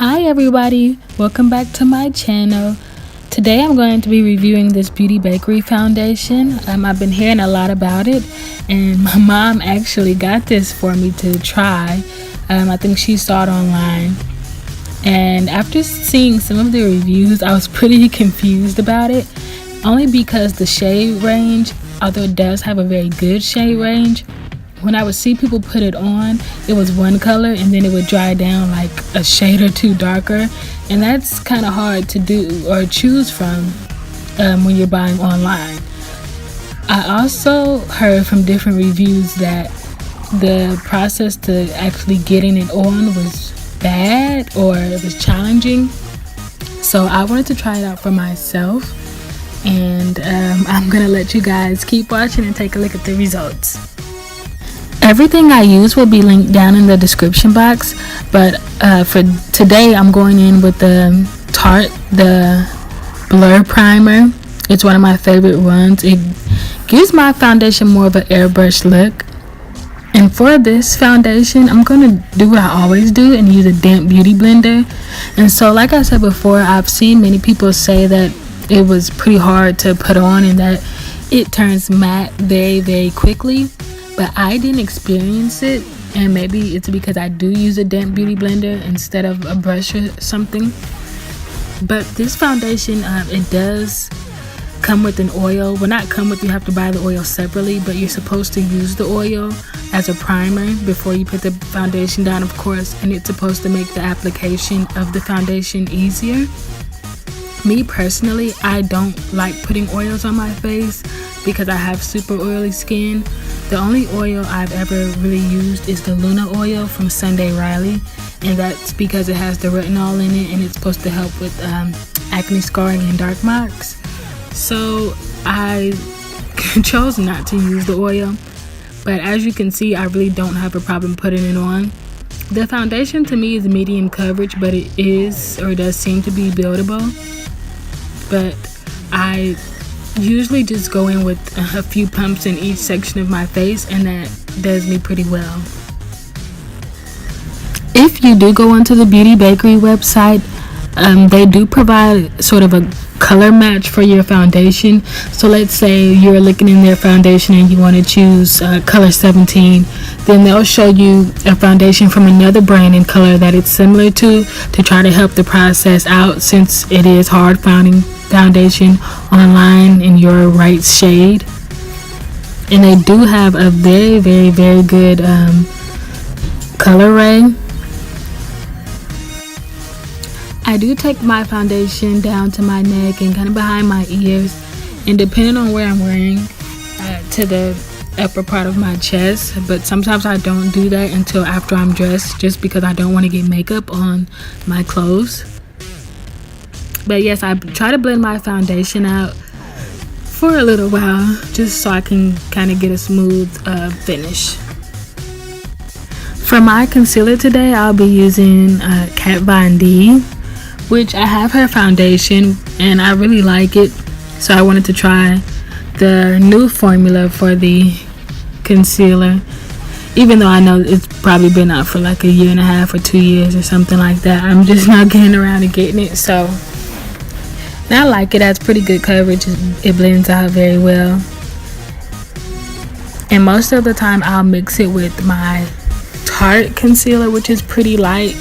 Hi everybody, welcome back to my channel. Today I'm going to be reviewing this Beauty Bakerie Foundation. I've been hearing a lot about it, and my mom actually got this for me to try. I think she saw it online, and after seeing some of the reviews I was pretty confused about it, only because the shade range, although it does have a very good shade range, when I would see people put it on, it was one color and then it would dry down like a shade or two darker, and that's kind of hard to do or choose from when you're buying online. I also heard from different reviews that the process to actually getting it on was bad or it was challenging, so I wanted to try it out for myself, and I'm gonna let you guys keep watching and take a look at the results. Everything I use will be linked down in the description box, but for today I'm going in with the Tarte, the Blur Primer. It's one of my favorite ones. It gives my foundation more of an airbrush look. And for this foundation, I'm going to do what I always do and use a damp beauty blender. And so like I said before, I've seen many people say that it was pretty hard to put on and that it turns matte very, very quickly. But I didn't experience it, and maybe it's because I do use a damp beauty blender instead of a brush or something. But this foundation, it does come with an oil. Well, not come with, you have to buy the oil separately, but you're supposed to use the oil as a primer before you put the foundation down, of course, and it's supposed to make the application of the foundation easier. Me personally, I don't like putting oils on my face because I have super oily skin. The only oil I've ever really used is the Luna oil from Sunday Riley, and that's because it has the retinol in it and it's supposed to help with acne scarring and dark marks. So I chose not to use the oil, but as you can see, I really don't have a problem putting it on. The foundation to me is medium coverage, but it is, or it does seem to be, buildable. But I usually just go in with a few pumps in each section of my face, and that does me pretty well. If you do go onto the Beauty Bakerie website, they do provide sort of a color match for your foundation. So let's say you're looking in their foundation and you want to choose color 17, then they'll show you a foundation from another brand in color that it's similar to try to help the process out, since it is hard finding foundation online in your right shade. And they do have a very, very, very good color ray. I do take my foundation down to my neck and kind of behind my ears, and depending on where I'm wearing, to the upper part of my chest. But sometimes I don't do that until after I'm dressed, just because I don't want to get makeup on my clothes. But yes, I try to blend my foundation out for a little while, just so I can kind of get a smooth finish. For my concealer today, I'll be using Kat Von D, which I have her foundation and I really like it, so I wanted to try the new formula for the concealer, even though I know it's probably been out for like a year and a half or 2 years or something like that. I'm just not getting around to getting it, so and I like it. It has pretty good coverage. It blends out very well, and most of the time I'll mix it with my Tarte concealer, which is pretty light,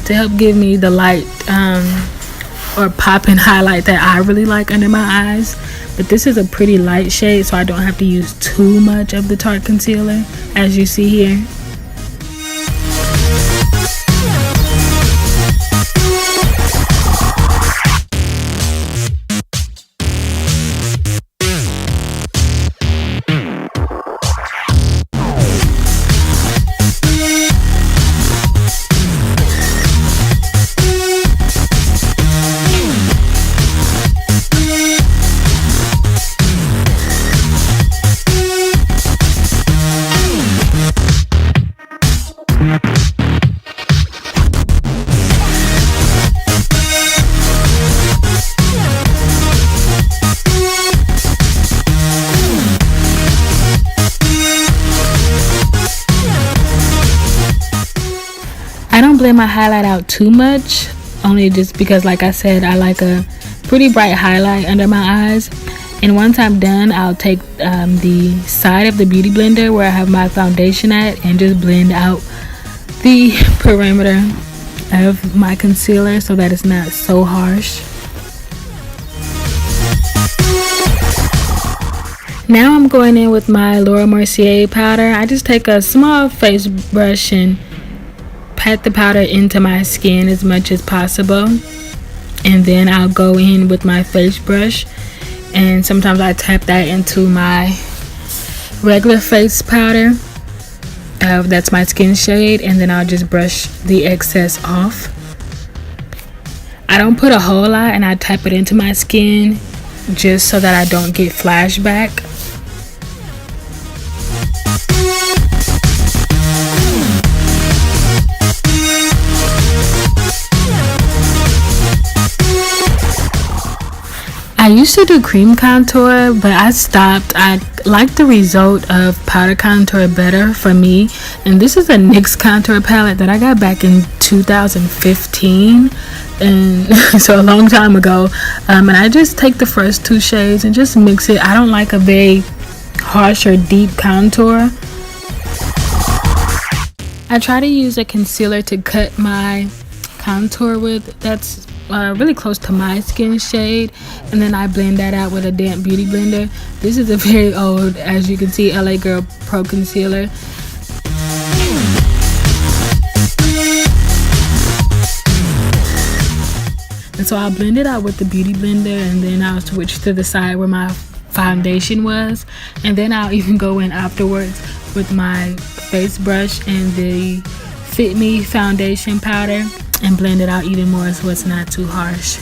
to help give me the light or pop and highlight that I really like under my eyes. But this is a pretty light shade, so I don't have to use too much of the Tarte concealer, as you see here. I don't blend my highlight out too much, only just because, like I said, I like a pretty bright highlight under my eyes. And once I'm done, I'll take the side of the beauty blender where I have my foundation at and just blend out the perimeter of my concealer so that it's not so harsh. Now I'm going in with my Laura Mercier powder. I just take a small face brush and pat the powder into my skin as much as possible. And then I'll go in with my face brush, and sometimes I tap that into my regular face powder. That's my skin shade, and then I'll just brush the excess off. I don't put a whole lot, and I tap it into my skin just so that I don't get flashback. I used to do cream contour, but I stopped. I like the result of powder contour better for me. And this is a NYX contour palette that I got back in 2015, and so a long time ago. And I just take the first two shades and just mix it. I don't like a very harsh or deep contour. I try to use a concealer to cut my contour with that's really close to my skin shade, and then I blend that out with a damp beauty blender. This is a very old, as you can see, LA Girl Pro Concealer. And so I'll blend it out with the beauty blender, and then I'll switch to the side where my foundation was, and then I'll even go in afterwards with my face brush and the Fit Me foundation powder and blend it out even more so it's not too harsh.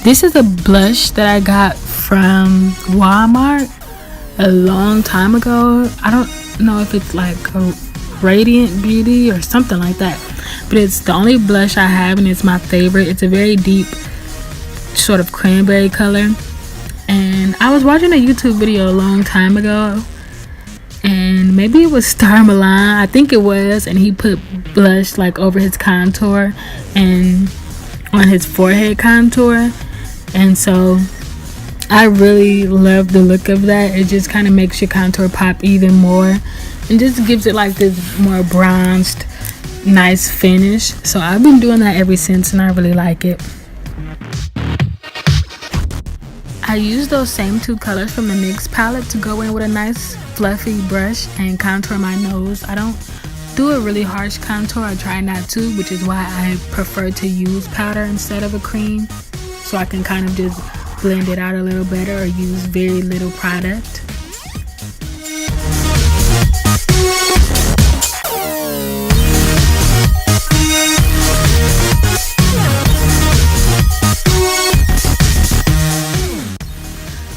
This is a blush that I got from Walmart a long time ago. I don't know if it's like a Radiant Beauty or something like that, but it's the only blush I have and it's my favorite. It's a very deep sort of cranberry color. And I was watching a YouTube video a long time ago, and maybe it was Star Milan, I think it was, and he put blush like over his contour and on his forehead contour, and so I really love the look of that. It just kind of makes your contour pop even more and just gives it like this more bronzed, nice finish. So I've been doing that ever since, and I really like it. I use those same two colors from the NYX palette to go in with a nice fluffy brush and contour my nose. I don't do a really harsh contour. I try not to, which is why I prefer to use powder instead of a cream, so I can kind of just blend it out a little better or use very little product.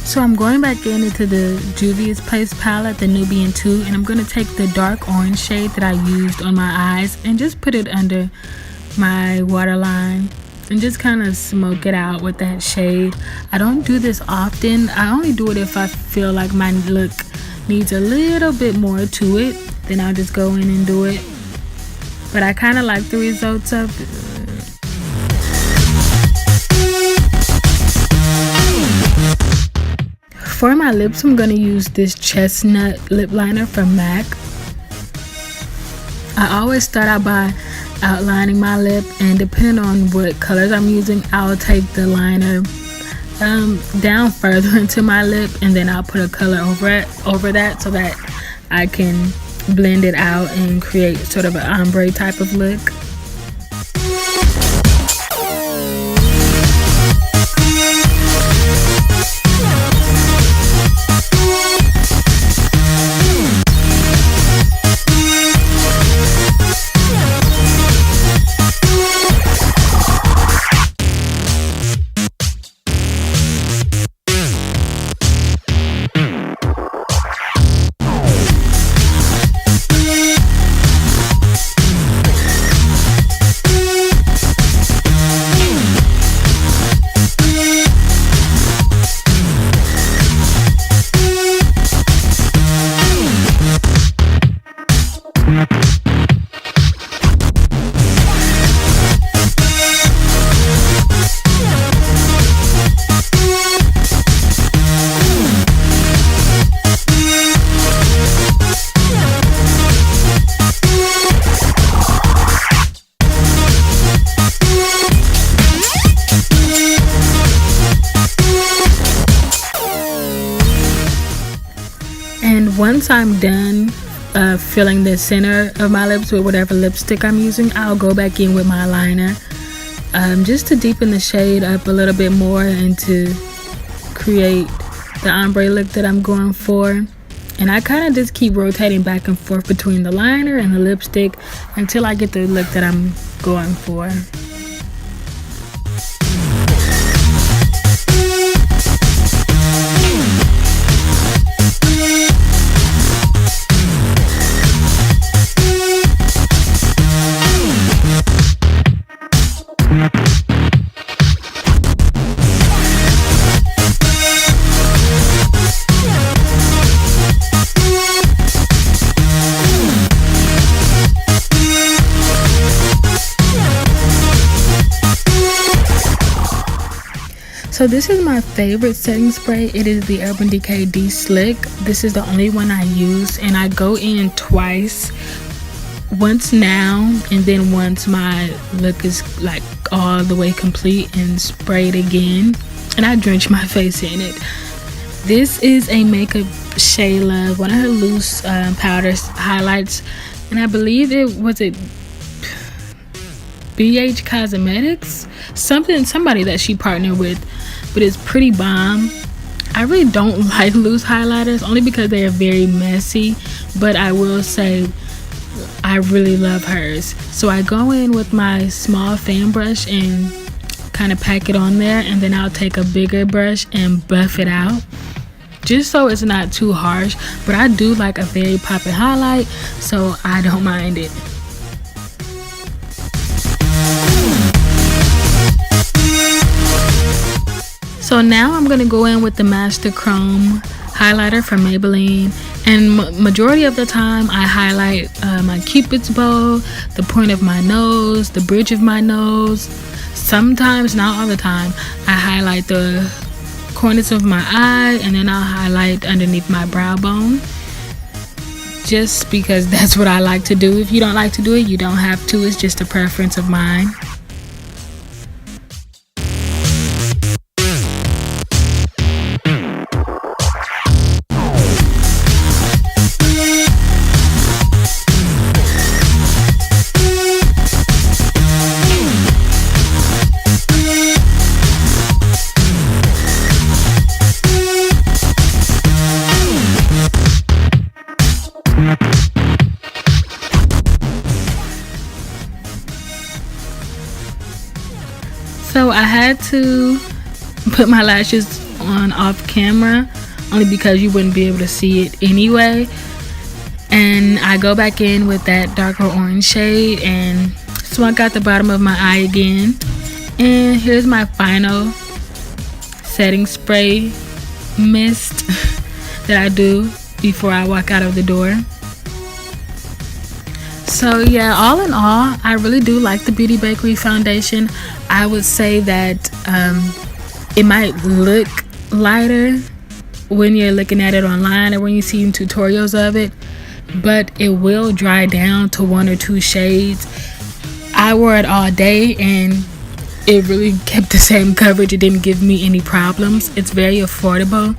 So I'm going back into the Juvia's Place palette, the Nubian 2, and I'm going to take the dark orange shade that I used on my eyes and just put it under my waterline and just kind of smoke it out with that shade. I don't do this often. I only do it if I feel like my look needs a little bit more to it. Then I'll just go in and do it. But I kind of like the results of it. For my lips, I'm going to use this chestnut lip liner from MAC. I always start out by outlining my lip, and depending on what colors I'm using, I'll take the liner down further into my lip, and then I'll put a color over that so that I can blend it out and create sort of an ombre type of look. once I'm done filling the center of my lips with whatever lipstick I'm using, I'll go back in with my liner just to deepen the shade up a little bit more and to create the ombre look that I'm going for. And I kind of just keep rotating back and forth between the liner and the lipstick until I get the look that I'm going for. So this is my favorite setting spray. It is the Urban Decay De-Slick. This is the only one I use, and I go in twice. Once now, and then once my look is like all the way complete, and spray it again. And I drench my face in it. This is a Makeup Shea Love, one of her loose powders highlights, and I believe it was BH Cosmetics, somebody that she partnered with, but it's pretty bomb. I really don't like loose highlighters only because they are very messy, but I will say I really love hers. So I go in with my small fan brush and kind of pack it on there, and then I'll take a bigger brush and buff it out just so it's not too harsh. But I do like a very popping highlight, so I don't mind it. So now I'm going to go in with the Master Chrome highlighter from Maybelline, and majority of the time I highlight my Cupid's bow, the point of my nose, the bridge of my nose. Sometimes, not all the time, I highlight the corners of my eye, and then I'll highlight underneath my brow bone, just because that's what I like to do. If you don't like to do it, you don't have to. It's just a preference of mine. So I had to put my lashes on off camera only because you wouldn't be able to see it anyway. And I go back in with that darker orange shade and swunk out the bottom of my eye again. And here's my final setting spray mist that I do before I walk out of the door. So yeah, all in all, I really do like the Beauty Bakerie Foundation. I would say that it might look lighter when you're looking at it online or when you see tutorials of it, but it will dry down to 1 or 2 shades. I wore it all day and it really kept the same coverage. It didn't give me any problems. It's very affordable.